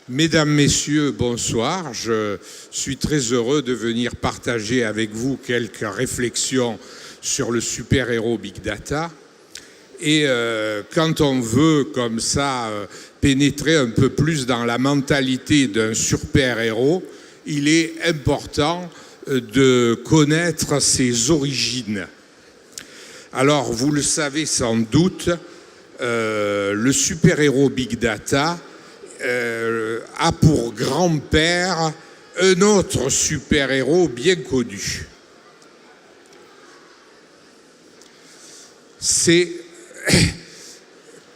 Mesdames, Messieurs, bonsoir. Je suis très heureux de venir partager avec vous quelques réflexions sur le super-héros Big Data. Et quand on veut, comme ça, pénétrer un peu plus dans la mentalité d'un super-héros, il est important de connaître ses origines. Alors, vous le savez sans doute, le super-héros Big Data a pour grand-père un autre super-héros bien connu. C'est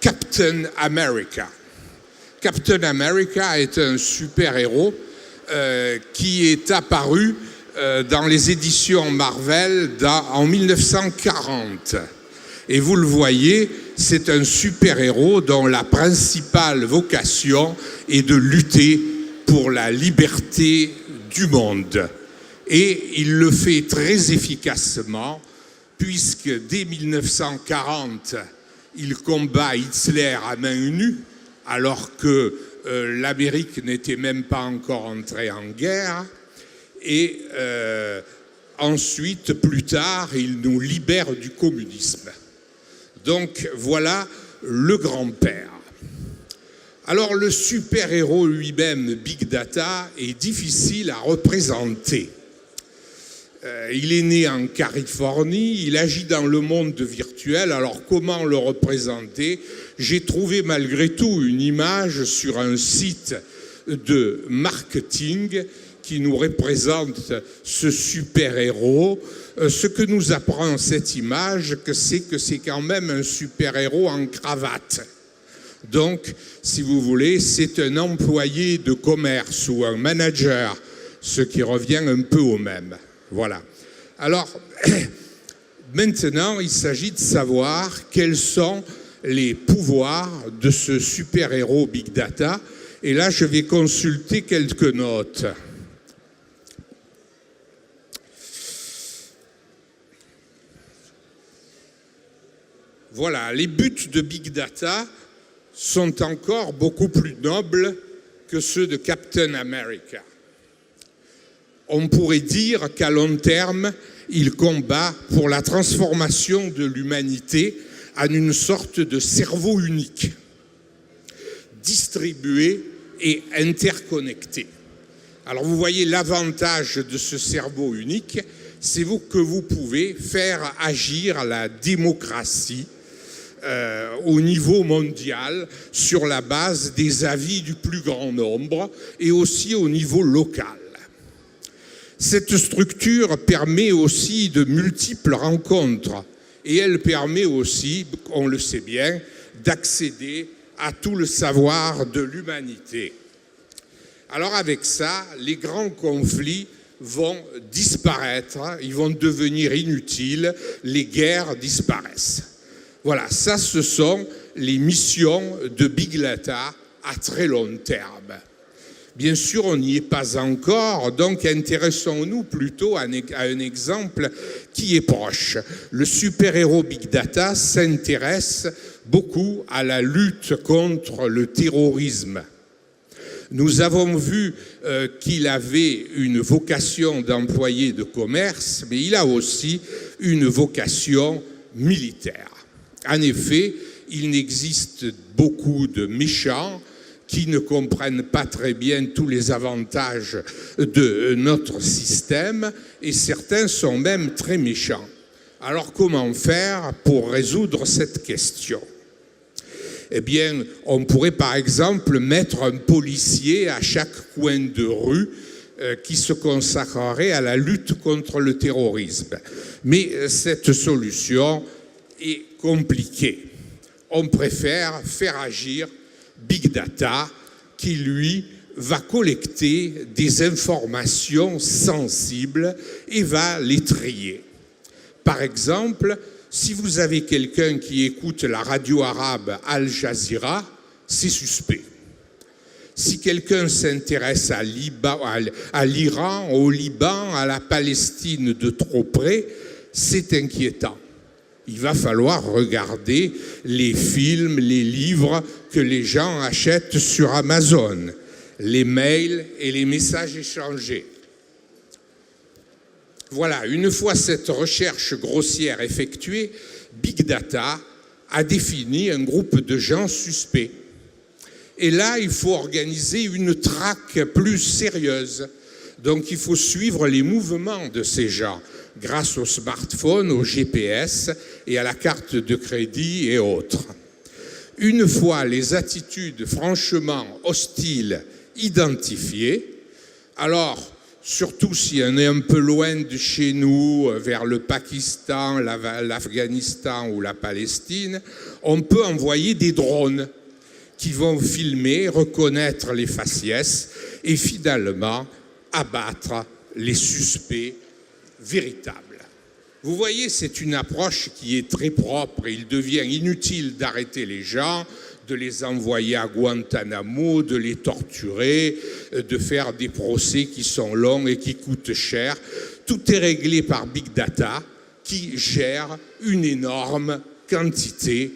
Captain America. Captain America est un super-héros qui est apparu dans les éditions Marvel en 1940. Et vous le voyez, c'est un super-héros dont la principale vocation est de lutter pour la liberté du monde. Et il le fait très efficacement, puisque dès 1940, il combat Hitler à main nue, alors que l'Amérique n'était même pas encore entrée en guerre. Et ensuite, plus tard, il nous libère du communisme. Donc voilà le grand-père. Alors le super-héros lui-même, Big Data, est difficile à représenter. Il est né en Californie, il agit dans le monde virtuel. Alors comment le représenter? J'ai trouvé malgré tout une image sur un site de marketing qui nous représente ce super-héros. Ce que nous apprend cette image, c'est que c'est quand même un super-héros en cravate. Donc, si vous voulez, c'est un employé de commerce ou un manager, ce qui revient un peu au même. Voilà. Alors, maintenant, il s'agit de savoir quels sont les pouvoirs de ce super-héros Big Data. Et là, je vais consulter quelques notes. Voilà, les buts de Big Data sont encore beaucoup plus nobles que ceux de Captain America. On pourrait dire qu'à long terme, il combat pour la transformation de l'humanité en une sorte de cerveau unique, distribué et interconnecté. Alors vous voyez l'avantage de ce cerveau unique, c'est que vous pouvez faire agir la démocratie au niveau mondial sur la base des avis du plus grand nombre et aussi au niveau local. Cette structure permet aussi de multiples rencontres et elle permet aussi, on le sait bien, d'accéder à tout le savoir de l'humanité. Alors avec ça, les grands conflits vont disparaître, ils vont devenir inutiles, les guerres disparaissent. Voilà, ça ce sont les missions de Big Data à très long terme. Bien sûr, on n'y est pas encore, donc intéressons-nous plutôt à un exemple qui est proche. Le super-héros Big Data s'intéresse beaucoup à la lutte contre le terrorisme. Nous avons vu qu'il avait une vocation d'employé de commerce, mais il a aussi une vocation militaire. En effet, il existe beaucoup de méchants qui ne comprennent pas très bien tous les avantages de notre système et certains sont même très méchants. Alors comment faire pour résoudre cette question? Eh bien, on pourrait par exemple mettre un policier à chaque coin de rue qui se consacrerait à la lutte contre le terrorisme. Mais cette solution est compliquée. On préfère faire agir Big Data qui, lui, va collecter des informations sensibles et va les trier. Par exemple, si vous avez quelqu'un qui écoute la radio arabe Al Jazeera, c'est suspect. Si quelqu'un s'intéresse à l'Iran, au Liban, à la Palestine de trop près, c'est inquiétant. Il va falloir regarder les films, les livres que les gens achètent sur Amazon. les mails et les messages échangés. Voilà, une fois cette recherche grossière effectuée, Big Data a défini un groupe de gens suspects. Et là, il faut organiser une traque plus sérieuse. Donc, il faut suivre les mouvements de ces gens grâce au smartphone, au GPS et à la carte de crédit et autres. Une fois les attitudes franchement hostiles identifiées, alors, surtout si on est un peu loin de chez nous, vers le Pakistan, l'Afghanistan ou la Palestine, on peut envoyer des drones qui vont filmer, reconnaître les faciès et finalement abattre les suspects véritables. Vous voyez, c'est une approche qui est très propre et il devient inutile d'arrêter les gens, de les envoyer à Guantanamo, de les torturer, de faire des procès qui sont longs et qui coûtent cher. Tout est réglé par Big Data qui gère une énorme quantité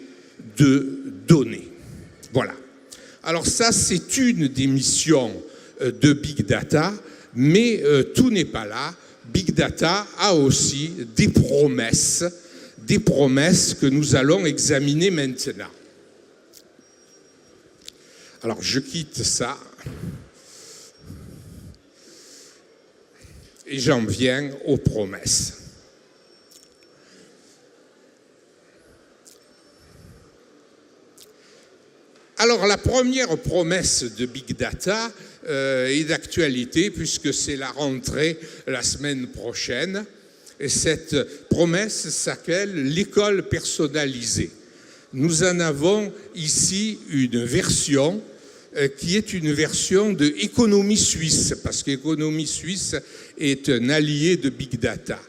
de données. Voilà. Alors ça, c'est une des missions de Big Data, mais tout n'est pas là. Big Data a aussi des promesses que nous allons examiner maintenant. Alors, je quitte ça et j'en viens aux promesses. Alors, la première promesse de Big Data est d'actualité puisque c'est la rentrée la semaine prochaine. Et cette promesse s'appelle l'école personnalisée. Nous en avons ici une version qui est une version de Économie Suisse, parce qu'Économie Suisse est un allié de Big Data.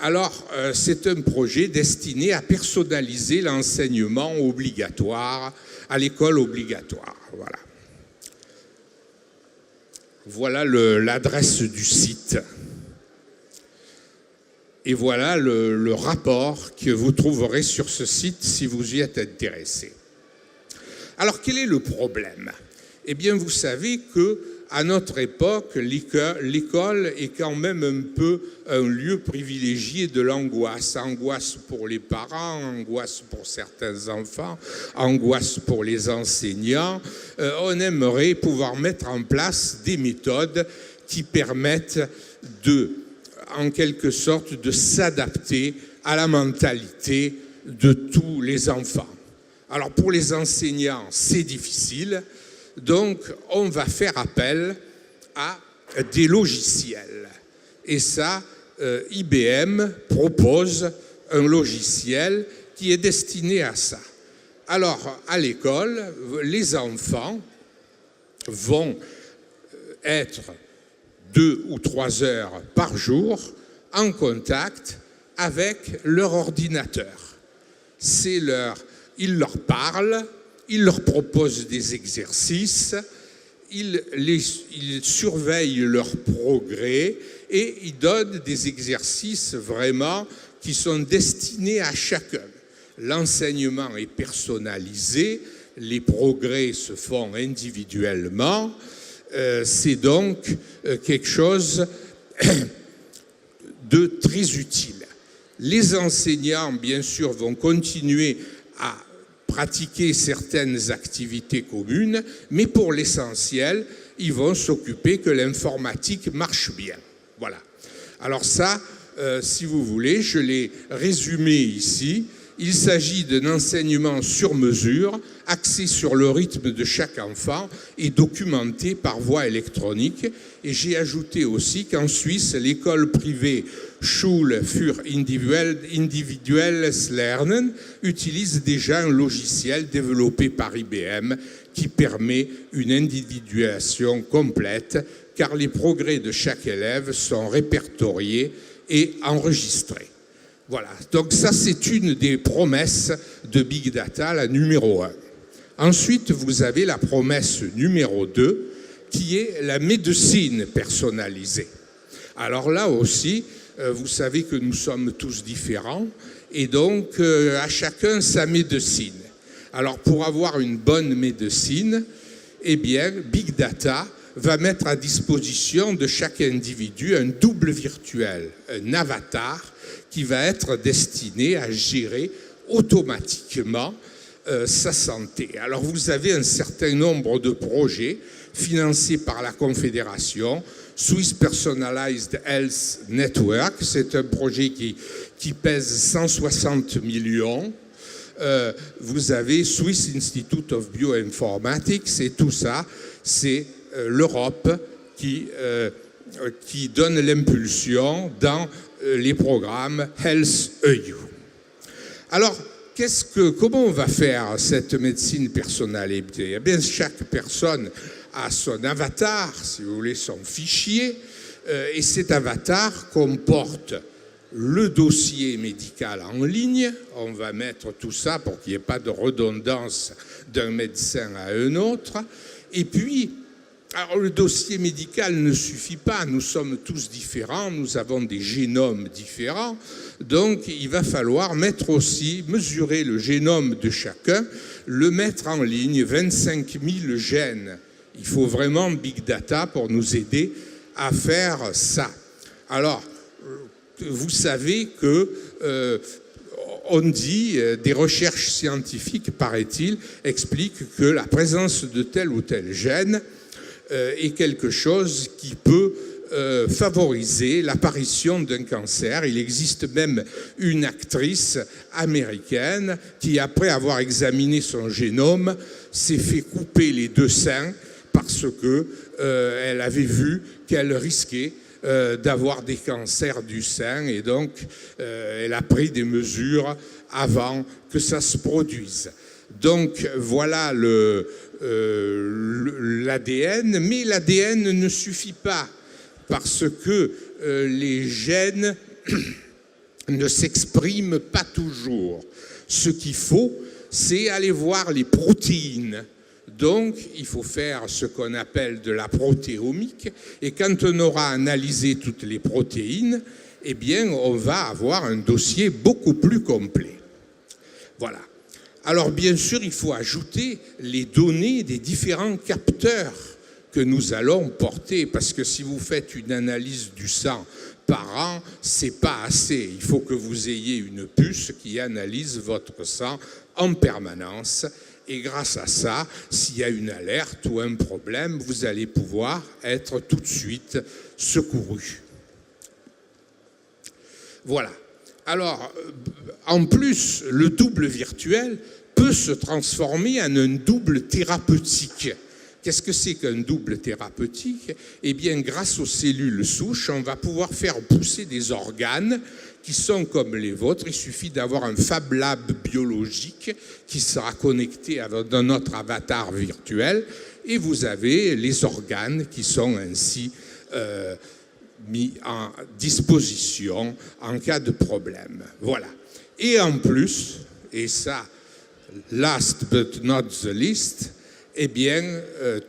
Alors, c'est un projet destiné à personnaliser l'enseignement obligatoire, à l'école obligatoire. Voilà. Voilà l'adresse du site. Et voilà le rapport que vous trouverez sur ce site si vous y êtes intéressé. Alors, quel est le problème? Eh bien, vous savez qu'à notre époque, l'école est quand même un peu un lieu privilégié de l'angoisse. Angoisse pour les parents, angoisse pour certains enfants, angoisse pour les enseignants. On aimerait pouvoir mettre en place des méthodes qui permettent en quelque sorte, de s'adapter à la mentalité de tous les enfants. Alors, pour les enseignants, c'est difficile. Donc, on va faire appel à des logiciels. Et ça, IBM propose un logiciel qui est destiné à ça. Alors, à l'école, les enfants vont être 2 ou 3 heures par jour en contact avec leur ordinateur. Il leur parle, il leur propose des exercices, il surveille leur progrès et il donne des exercices vraiment qui sont destinés à chacun. L'enseignement est personnalisé, les progrès se font individuellement. C'est donc quelque chose de très utile. Les enseignants, bien sûr, vont continuer à pratiquer certaines activités communes, mais pour l'essentiel, ils vont s'occuper que l'informatique marche bien. Voilà. Alors ça, si vous voulez, je l'ai résumé ici. Il s'agit d'un enseignement sur mesure, axé sur le rythme de chaque enfant et documenté par voie électronique. Et j'ai ajouté aussi qu'en Suisse, l'école privée Schule für individuelles Lernen utilise déjà un logiciel développé par IBM qui permet une individuation complète, car les progrès de chaque élève sont répertoriés et enregistrés. Voilà, donc ça c'est une des promesses de Big Data, la numéro 1. Ensuite, vous avez la promesse numéro 2, qui est la médecine personnalisée. Alors là aussi, vous savez que nous sommes tous différents, et donc à chacun sa médecine. Alors pour avoir une bonne médecine, eh bien, Big Data va mettre à disposition de chaque individu un double virtuel, un avatar qui va être destiné à gérer automatiquement sa santé. Alors vous avez un certain nombre de projets financés par la Confédération, Swiss Personalized Health Network, c'est un projet qui pèse 160 millions. Vous avez Swiss Institute of Bioinformatics et tout ça, c'est l'Europe qui donne l'impulsion dans les programmes Health EU. Alors, comment on va faire cette médecine personnalisée? Eh bien, chaque personne a son avatar, si vous voulez, son fichier, et cet avatar comporte le dossier médical en ligne. On va mettre tout ça pour qu'il n'y ait pas de redondance d'un médecin à un autre. Et puis, alors le dossier médical ne suffit pas, nous sommes tous différents, nous avons des génomes différents, donc il va falloir mesurer le génome de chacun, le mettre en ligne, 25 000 gènes. Il faut vraiment Big Data pour nous aider à faire ça. Alors, vous savez que on dit, des recherches scientifiques, paraît-il, expliquent que la présence de tel ou tel gène est quelque chose qui peut favoriser l'apparition d'un cancer. Il existe même une actrice américaine qui, après avoir examiné son génome, s'est fait couper les 2 seins parce qu'elle avait vu qu'elle risquait d'avoir des cancers du sein et donc elle a pris des mesures avant que ça se produise. Donc voilà l'ADN, mais l'ADN ne suffit pas parce que les gènes ne s'expriment pas toujours. Ce qu'il faut, c'est aller voir les protéines. Donc, il faut faire ce qu'on appelle de la protéomique, et quand on aura analysé toutes les protéines, eh bien, on va avoir un dossier beaucoup plus complet. Voilà. Alors, bien sûr, il faut ajouter les données des différents capteurs que nous allons porter, parce que si vous faites une analyse du sang par an, c'est pas assez. Il faut que vous ayez une puce qui analyse votre sang en permanence. Et grâce à ça, s'il y a une alerte ou un problème, vous allez pouvoir être tout de suite secouru. Voilà. Alors, en plus, le double virtuel peut se transformer en un double thérapeutique. Qu'est-ce que c'est qu'un double thérapeutique? Eh bien, grâce aux cellules souches, on va pouvoir faire pousser des organes qui sont comme les vôtres. Il suffit d'avoir un Fab Lab biologique qui sera connecté à notre avatar virtuel et vous avez les organes qui sont ainsi mis en disposition en cas de problème. Voilà. Et en plus, et ça, last but not the least, eh bien,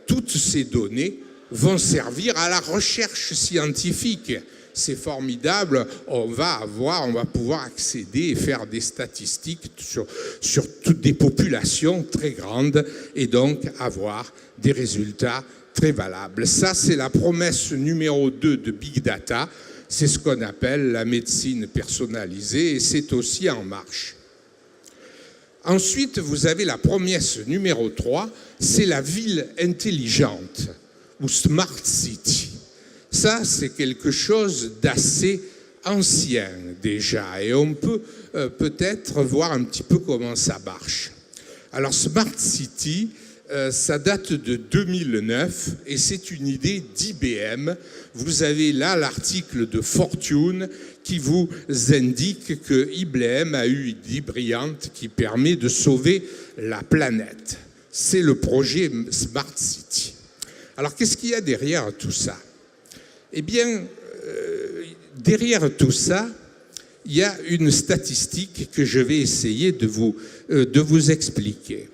toutes ces données vont servir à la recherche scientifique. C'est formidable, on va pouvoir accéder et faire des statistiques sur toutes des populations très grandes et donc avoir des résultats très valables. Ça, c'est la promesse numéro 2 de Big Data, c'est ce qu'on appelle la médecine personnalisée et c'est aussi en marche. Ensuite, vous avez la promesse numéro 3, c'est la ville intelligente ou Smart City. Ça, c'est quelque chose d'assez ancien déjà et on peut peut-être voir un petit peu comment ça marche. Alors Smart City, ça date de 2009 et c'est une idée d'IBM. Vous avez là l'article de Fortune qui vous indique que IBM a eu une idée brillante qui permet de sauver la planète. C'est le projet Smart City. Alors qu'est-ce qu'il y a derrière tout ça? Eh bien, derrière tout ça, il y a une statistique que je vais essayer de vous expliquer.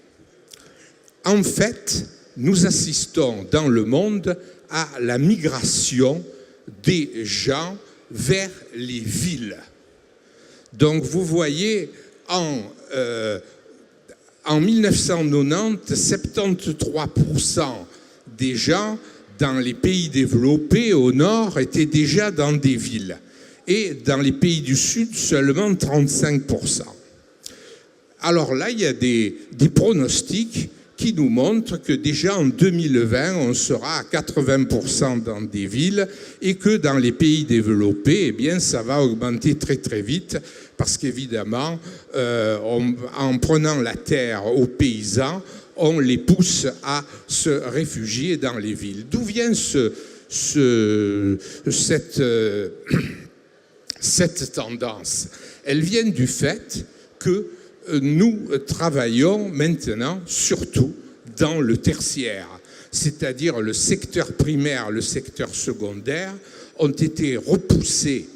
En fait, nous assistons dans le monde à la migration des gens vers les villes. Donc, vous voyez, en 1990, 73% des gens dans les pays développés au nord étaient déjà dans des villes. Et dans les pays du sud, seulement 35%. Alors là, il y a des pronostics qui nous montrent que déjà en 2020, on sera à 80% dans des villes et que dans les pays développés, eh bien, ça va augmenter très très vite parce qu'évidemment, en prenant la terre aux paysans, on les pousse à se réfugier dans les villes. D'où vient cette tendance? Elle vient du fait que nous travaillons maintenant surtout dans le tertiaire, c'est-à-dire le secteur primaire, le secteur secondaire ont été repoussés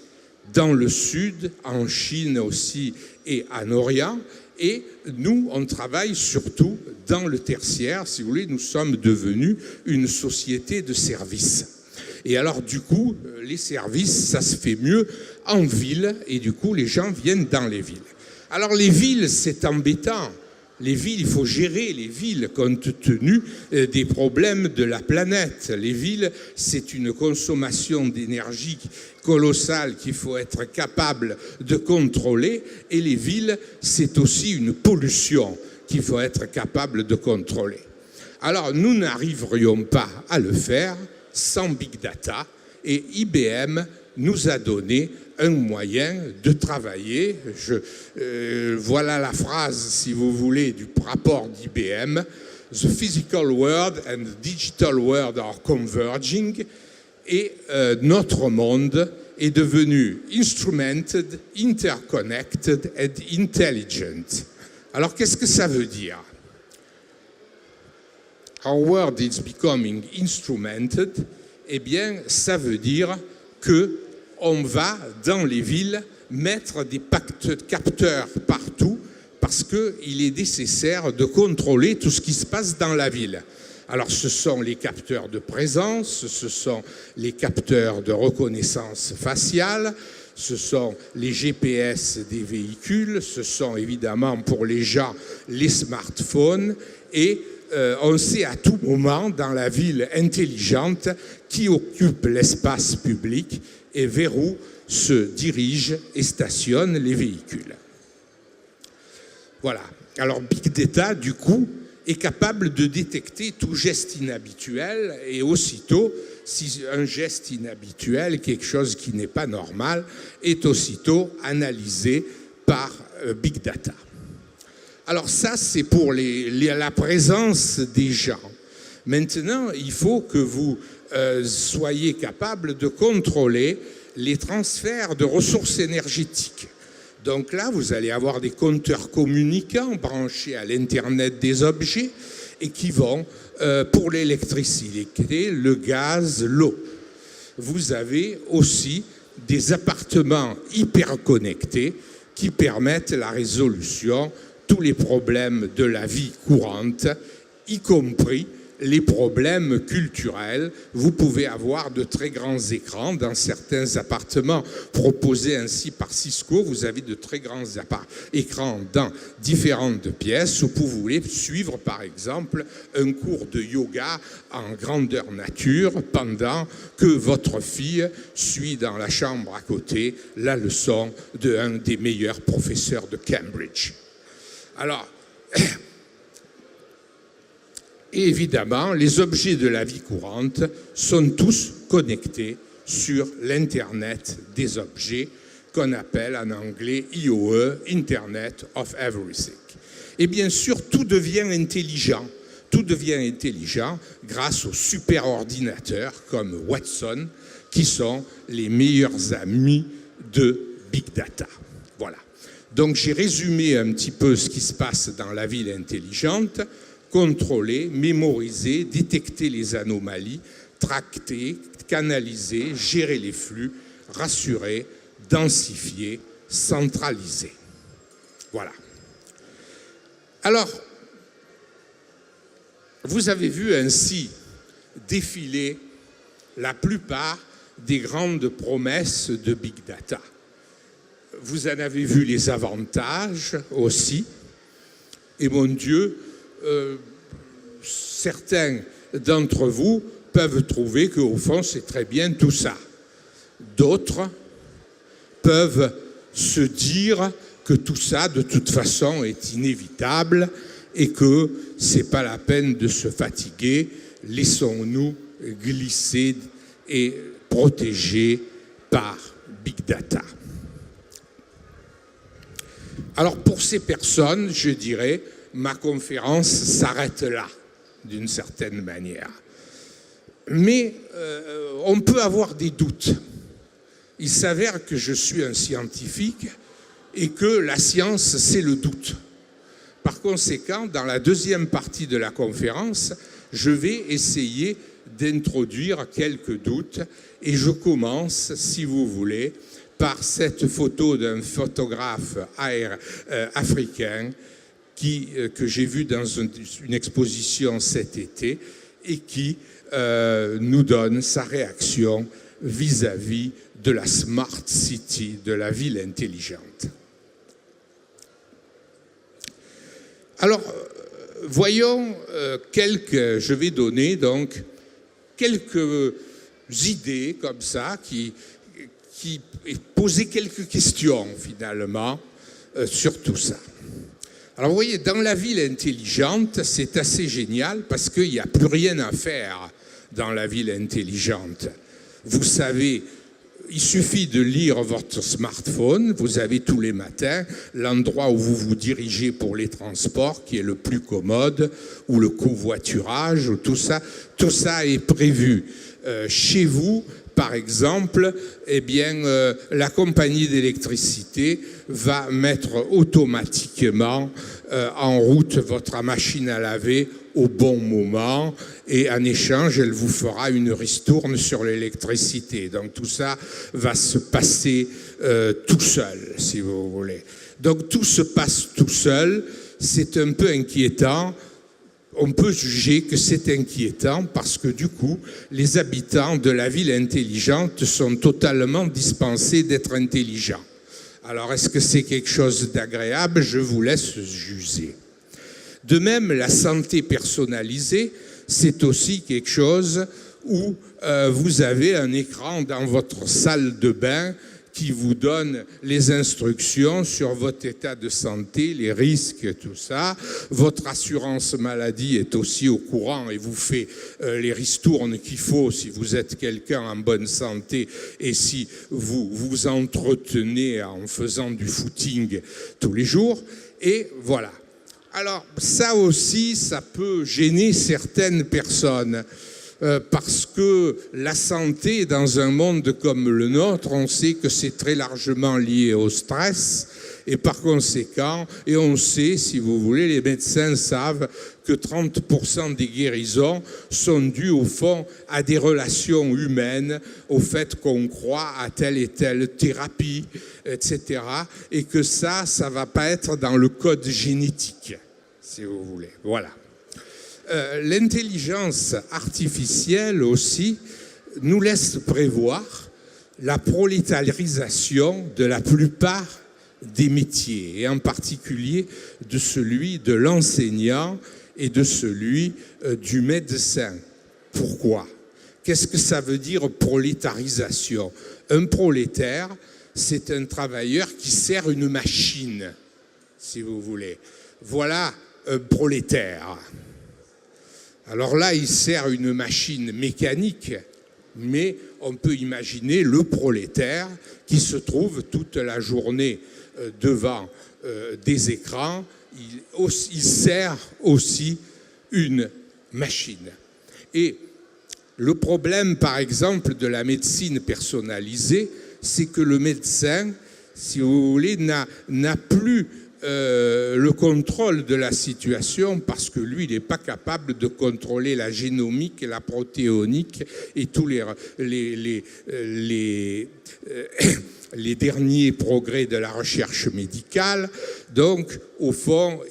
dans le sud, en Chine aussi et en Orient, et nous, on travaille surtout dans le tertiaire. Si vous voulez, nous sommes devenus une société de services. Et alors, du coup, les services, ça se fait mieux en ville, et du coup, les gens viennent dans les villes. Alors, les villes, c'est embêtant. Les villes, il faut gérer les villes compte tenu des problèmes de la planète. Les villes, c'est une consommation d'énergie colossale qu'il faut être capable de contrôler. Et les villes, c'est aussi une pollution qu'il faut être capable de contrôler. Alors, nous n'arriverions pas à le faire sans Big Data. Et IBM nous a donné un moyen de travailler. Voilà la phrase, si vous voulez, du rapport d'IBM. The physical world and the digital world are converging. Et notre monde est devenu instrumented, interconnected and intelligent. Alors, qu'est-ce que ça veut dire? Our world is becoming instrumented. Eh bien, ça veut dire que on va, dans les villes, mettre des capteurs partout parce qu'il est nécessaire de contrôler tout ce qui se passe dans la ville. Alors, ce sont les capteurs de présence, ce sont les capteurs de reconnaissance faciale, ce sont les GPS des véhicules, ce sont évidemment pour les gens les smartphones et on sait à tout moment dans la ville intelligente qui occupe l'espace public et vers où se dirigent et stationnent les véhicules. Voilà. Alors Big Data, du coup, est capable de détecter tout geste inhabituel et aussitôt, si un geste inhabituel, quelque chose qui n'est pas normal, est aussitôt analysé par Big Data. Alors ça, c'est pour la présence des gens. Maintenant, il faut que vous soyez capable de contrôler les transferts de ressources énergétiques. Donc là, vous allez avoir des compteurs communicants branchés à l'Internet des objets et qui vont, pour l'électricité, le gaz, l'eau. Vous avez aussi des appartements hyper connectés qui permettent la résolution tous les problèmes de la vie courante, y compris les problèmes culturels. Vous pouvez avoir de très grands écrans dans certains appartements proposés ainsi par Cisco. Vous avez de très grands écrans dans différentes pièces où vous voulez suivre par exemple un cours de yoga en grandeur nature pendant que votre fille suit dans la chambre à côté la leçon d'un des meilleurs professeurs de Cambridge. Alors, et évidemment, les objets de la vie courante sont tous connectés sur l'Internet des objets, qu'on appelle en anglais IOE, Internet of Everything. Et bien sûr, tout devient intelligent. Tout devient intelligent grâce aux superordinateurs comme Watson, qui sont les meilleurs amis de Big Data. Voilà. Donc j'ai résumé un petit peu ce qui se passe dans la ville intelligente. Contrôler, mémoriser, détecter les anomalies, tracter, canaliser, gérer les flux, rassurer, densifier, centraliser. Voilà. Alors, vous avez vu ainsi défiler la plupart des grandes promesses de Big Data. Vous en avez vu les avantages aussi. Et mon Dieu, certains d'entre vous peuvent trouver qu'au fond, c'est très bien tout ça. D'autres peuvent se dire que tout ça, de toute façon, est inévitable et que c'est pas la peine de se fatiguer. Laissons-nous glisser et protéger par Big Data. Alors pour ces personnes, je dirais, ma conférence s'arrête là, d'une certaine manière. Mais on peut avoir des doutes. Il s'avère que je suis un scientifique et que la science, c'est le doute. Par conséquent, dans la deuxième partie de la conférence, je vais essayer d'introduire quelques doutes et je commence, si vous voulez, par cette photo d'un photographe africain que j'ai vu dans une exposition cet été et qui nous donne sa réaction vis-à-vis de la Smart City, de la ville intelligente. Alors, voyons je vais donner donc quelques idées comme ça qui poser quelques questions finalement sur tout ça. Alors vous voyez, dans la ville intelligente, c'est assez génial parce qu'il n'y a plus rien à faire dans la ville intelligente. Vous savez, il suffit de lire votre smartphone, vous avez tous les matins l'endroit où vous vous dirigez pour les transports qui est le plus commode, ou le covoiturage, ou tout ça est prévu. Chez vous, par exemple, eh bien, la compagnie d'électricité va mettre automatiquement en route votre machine à laver au bon moment et en échange, elle vous fera une ristourne sur l'électricité. Donc tout ça va se passer tout seul, si vous voulez. Donc tout se passe tout seul, c'est un peu inquiétant. On peut juger que c'est inquiétant parce que du coup, les habitants de la ville intelligente sont totalement dispensés d'être intelligents. Alors, est-ce que c'est quelque chose d'agréable? Je vous laisse juger. De même, la santé personnalisée, c'est aussi quelque chose où vous avez un écran dans votre salle de bain qui vous donne les instructions sur votre état de santé, les risques, tout ça. Votre assurance maladie est aussi au courant et vous fait les ristournes qu'il faut si vous êtes quelqu'un en bonne santé et si vous vous entretenez en faisant du footing tous les jours. Et voilà. Alors ça aussi, ça peut gêner certaines personnes. Parce que la santé dans un monde comme le nôtre, on sait que c'est très largement lié au stress et par conséquent, et on sait, si vous voulez, les médecins savent que 30% des guérisons sont dues au fond à des relations humaines, au fait qu'on croit à telle et telle thérapie, etc. Et que ça va pas être dans le code génétique, si vous voulez. Voilà. L'intelligence artificielle aussi nous laisse prévoir la prolétarisation de la plupart des métiers, et en particulier de celui de l'enseignant et de celui du médecin. Pourquoi? Qu'est-ce que ça veut dire prolétarisation? Un prolétaire, c'est un travailleur qui sert une machine, si vous voulez. Voilà un prolétaire. Alors là, il sert une machine mécanique, mais on peut imaginer le prolétaire qui se trouve toute la journée devant des écrans. Il sert aussi une machine. Et le problème, par exemple, de la médecine personnalisée, c'est que le médecin, si vous voulez, n'a plus le contrôle de la situation parce que lui, il n'est pas capable de contrôler la génomique et la protéonique et tous les derniers progrès de la recherche médicale. Donc, au fond,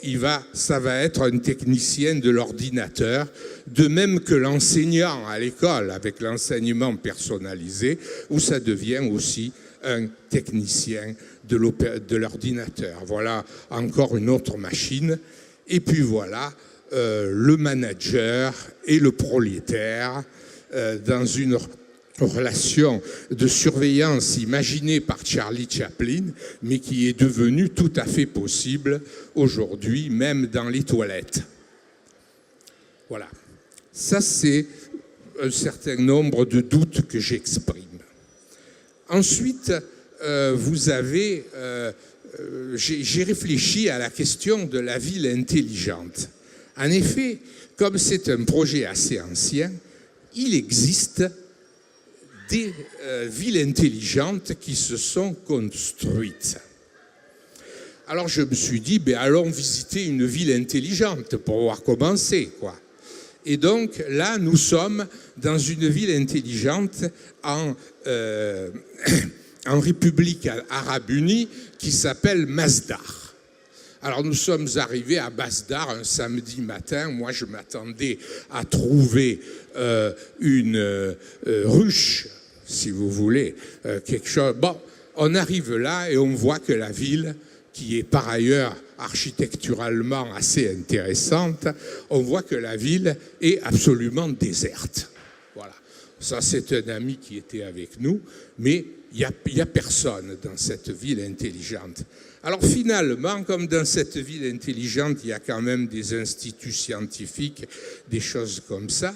ça va être un technicien de l'ordinateur, de même que l'enseignant à l'école avec l'enseignement personnalisé, où ça devient aussi un technicien de l'ordinateur. Voilà encore une autre machine. Et puis voilà le manager et le prolétaire dans une relation de surveillance imaginée par Charlie Chaplin, mais qui est devenue tout à fait possible aujourd'hui, même dans les toilettes. Voilà. Ça, c'est un certain nombre de doutes que j'exprime. Ensuite, j'ai réfléchi à la question de la ville intelligente. En effet, comme c'est un projet assez ancien, il existe des villes intelligentes qui se sont construites. Alors je me suis dit, allons visiter une ville intelligente pour voir comment c'est, quoi. Et donc là, nous sommes dans une ville intelligente en République arabe unie qui s'appelle Masdar. Alors nous sommes arrivés à Masdar un samedi matin. Moi, je m'attendais à trouver une ruche, si vous voulez, quelque chose. Bon, on arrive là et on voit que la ville, qui est par ailleurs architecturalement assez intéressante, on voit que la ville est absolument déserte. Voilà. Ça, c'est un ami qui était avec nous, mais il n'y a personne dans cette ville intelligente. Alors finalement, comme dans cette ville intelligente, il y a quand même des instituts scientifiques, des choses comme ça,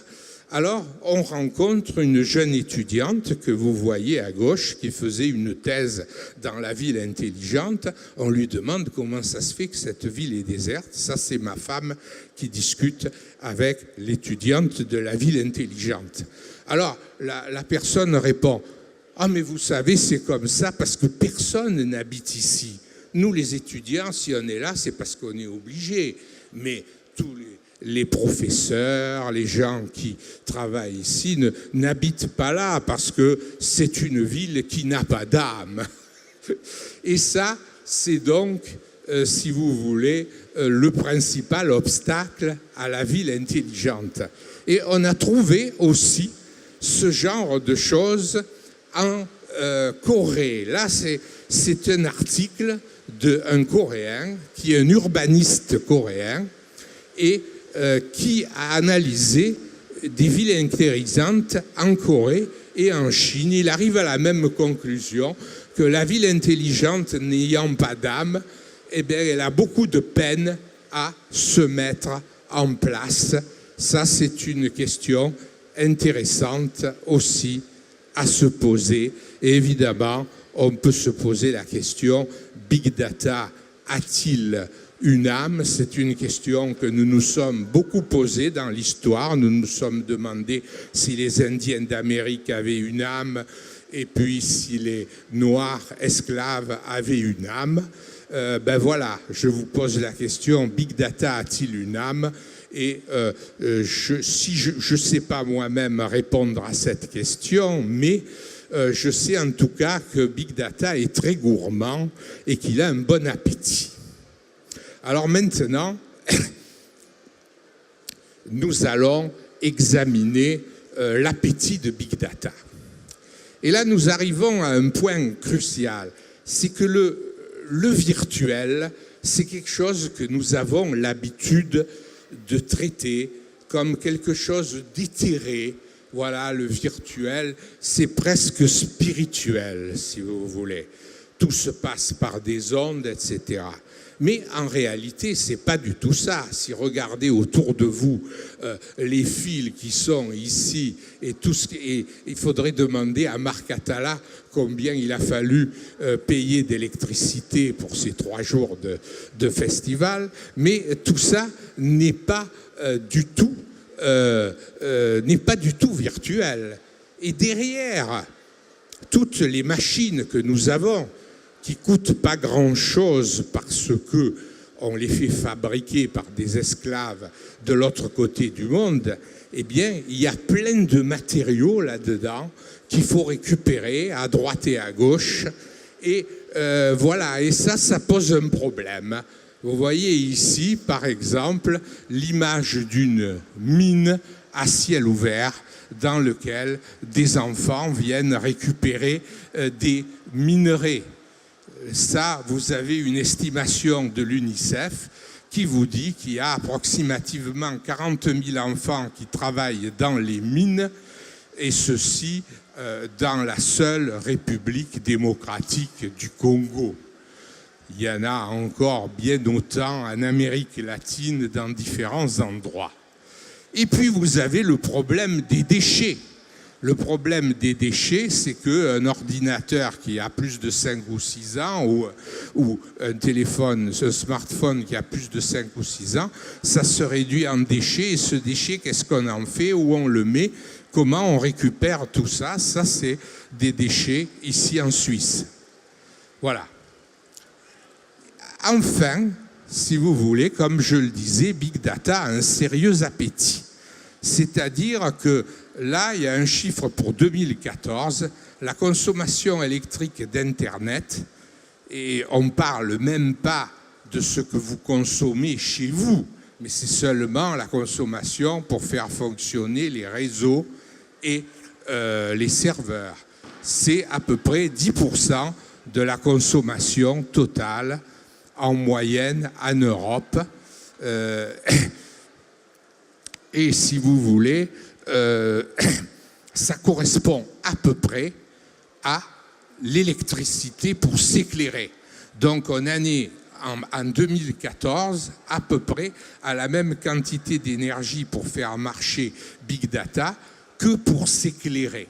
alors on rencontre une jeune étudiante que vous voyez à gauche qui faisait une thèse dans la ville intelligente. On lui demande comment ça se fait que cette ville est déserte. Ça, c'est ma femme qui discute avec l'étudiante de la ville intelligente. Alors la personne répond: ah, mais vous savez, c'est comme ça parce que personne n'habite ici. Nous, les étudiants, si on est là, c'est parce qu'on est obligé. Mais tous les professeurs, les gens qui travaillent ici n'habitent pas là parce que c'est une ville qui n'a pas d'âme. Et ça, c'est donc, si vous voulez, le principal obstacle à la ville intelligente. Et on a trouvé aussi ce genre de choses en Corée. Là, c'est un article d'un Coréen qui est un urbaniste coréen et qui a analysé des villes intelligentes en Corée et en Chine. Il arrive à la même conclusion que la ville intelligente n'ayant pas d'âme, eh bien, elle a beaucoup de peine à se mettre en place. Ça, c'est une question intéressante aussi à se poser. Et évidemment, on peut se poser la question, Big Data a-t-il une âme? C'est une question que nous nous sommes beaucoup posée dans l'histoire. Nous nous sommes demandé si les Indiens d'Amérique avaient une âme et puis si les Noirs esclaves avaient une âme. Voilà, je vous pose la question, Big Data a-t-il une âme? Et si je ne sais pas moi-même répondre à cette question, mais je sais en tout cas que Big Data est très gourmand et qu'il a un bon appétit. Alors maintenant, nous allons examiner l'appétit de Big Data. Et là, nous arrivons à un point crucial, c'est que le virtuel, c'est quelque chose que nous avons l'habitude de traiter comme quelque chose d'éthéré. Voilà, le virtuel, c'est presque spirituel, si vous voulez. Tout se passe par des ondes, etc. Mais en réalité, ce n'est pas du tout ça. Si regardez autour de vous les fils qui sont ici et tout et il faudrait demander à Marc Atala combien il a fallu payer d'électricité pour ces 3 jours de festival. Mais tout ça n'est pas du tout virtuel. Et derrière toutes les machines que nous avons, qui ne coûtent pas grand-chose parce qu'on les fait fabriquer par des esclaves de l'autre côté du monde, eh bien, il y a plein de matériaux là-dedans qu'il faut récupérer à droite et à gauche. Et voilà, et ça pose un problème. Vous voyez ici, par exemple, l'image d'une mine à ciel ouvert dans laquelle des enfants viennent récupérer des minerais. Ça, vous avez une estimation de l'UNICEF qui vous dit qu'il y a approximativement 40 000 enfants qui travaillent dans les mines, et ceci dans la seule République démocratique du Congo. Il y en a encore bien autant en Amérique latine dans différents endroits. Et puis vous avez le problème des déchets. Le problème des déchets, c'est qu'un ordinateur qui a plus de 5 ou 6 ans ou un téléphone, un smartphone qui a plus de 5 ou 6 ans, ça se réduit en déchets. Et ce déchet, qu'est-ce qu'on en fait? Où on le met? Comment on récupère tout ça? Ça, c'est des déchets ici en Suisse. Voilà. Enfin, si vous voulez, comme je le disais, Big Data a un sérieux appétit. C'est-à-dire que là, il y a un chiffre pour 2014, la consommation électrique d'Internet, et on ne parle même pas de ce que vous consommez chez vous, mais c'est seulement la consommation pour faire fonctionner les réseaux et les serveurs. C'est à peu près 10% de la consommation totale en moyenne en Europe. Et si vous voulez, ça correspond à peu près à l'électricité pour s'éclairer. Donc on en est en 2014 à peu près à la même quantité d'énergie pour faire marcher Big Data que pour s'éclairer.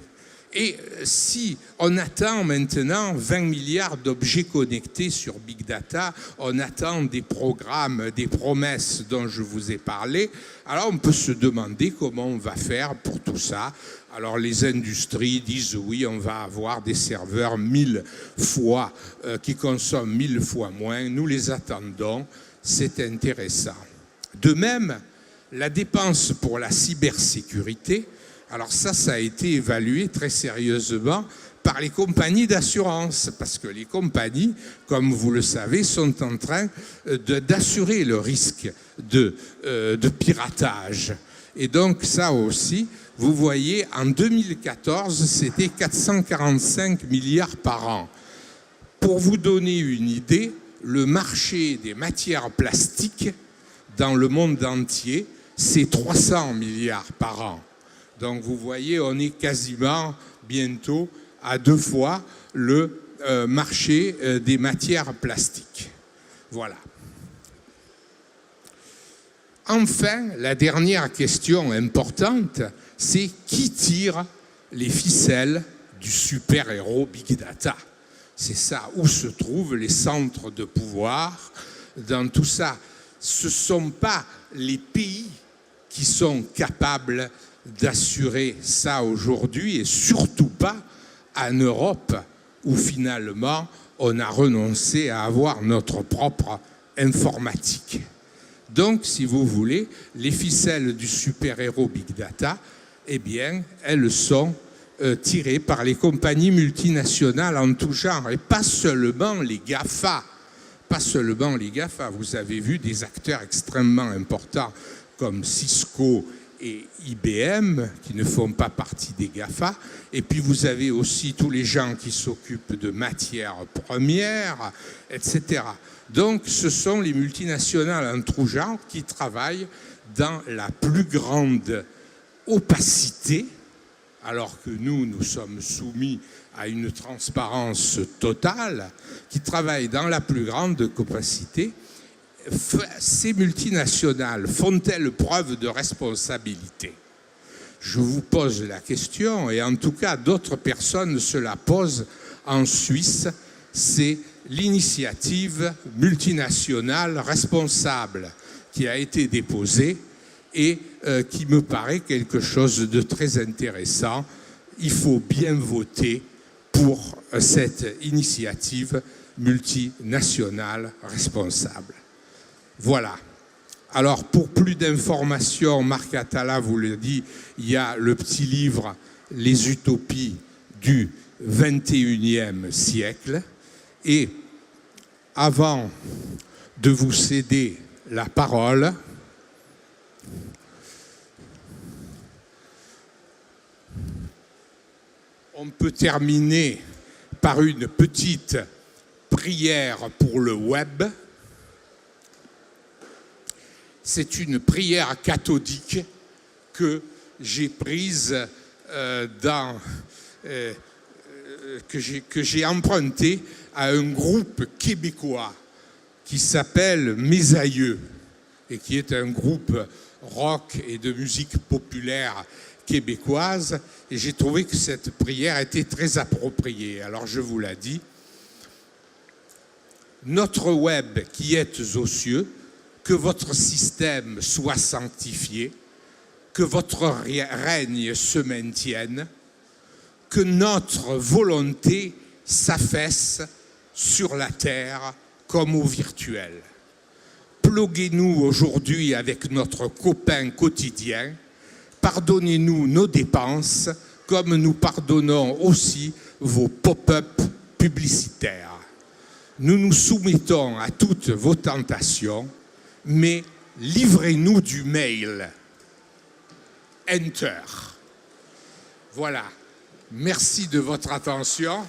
Et si on attend maintenant 20 milliards d'objets connectés sur Big Data, on attend des programmes, des promesses dont je vous ai parlé, alors on peut se demander comment on va faire pour tout ça. Alors les industries disent oui, on va avoir des serveurs 1000 fois, qui consomment 1000 fois moins. Nous les attendons, c'est intéressant. De même, la dépense pour la cybersécurité, alors ça a été évalué très sérieusement par les compagnies d'assurance, parce que les compagnies, comme vous le savez, sont en train d'assurer le risque de piratage. Et donc ça aussi, vous voyez, en 2014, c'était 445 milliards par an. Pour vous donner une idée, le marché des matières plastiques dans le monde entier, c'est 300 milliards par an. Donc vous voyez, on est quasiment bientôt à 2 fois le marché des matières plastiques. Voilà. Enfin, la dernière question importante, c'est qui tire les ficelles du super-héros Big Data? C'est ça, où se trouvent les centres de pouvoir dans tout ça. Ce ne sont pas les pays qui sont capables d'assurer ça aujourd'hui, et surtout pas en Europe où finalement on a renoncé à avoir notre propre informatique. Donc, si vous voulez, les ficelles du super-héros Big Data, eh bien, elles sont tirées par les compagnies multinationales en tout genre, et pas seulement les GAFA. Pas seulement les GAFA. Vous avez vu des acteurs extrêmement importants comme Cisco et IBM, qui ne font pas partie des GAFA, et puis vous avez aussi tous les gens qui s'occupent de matières premières, etc. Donc ce sont les multinationales en tout genre qui travaillent dans la plus grande opacité, alors que nous sommes soumis à une transparence totale, qui travaillent dans la plus grande opacité. Ces multinationales font-elles preuve de responsabilité? Je vous pose la question, et en tout cas d'autres personnes se la posent en Suisse. C'est l'initiative multinationale responsable qui a été déposée et qui me paraît quelque chose de très intéressant. Il faut bien voter pour cette initiative multinationale responsable. Voilà. Alors, pour plus d'informations, Marc Atala vous le dit, il y a le petit livre « Les utopies du XXIe siècle ». Et avant de vous céder la parole, on peut terminer par une petite prière pour le web. c'est une prière cathodique que j'ai prise que j'ai empruntée à un groupe québécois qui s'appelle Mes Aïeux et qui est un groupe rock et de musique populaire québécoise. Et j'ai trouvé que cette prière était très appropriée. Alors je vous la dis. Notre web qui êtes aux cieux, que votre système soit sanctifié, que votre règne se maintienne, que notre volonté s'affaisse sur la terre comme au virtuel. Ploguez-nous aujourd'hui avec notre copain quotidien, pardonnez-nous nos dépenses comme nous pardonnons aussi vos pop-up publicitaires. Nous nous soumettons à toutes vos tentations, mais livrez-nous du mail. Enter. Voilà. Merci de votre attention.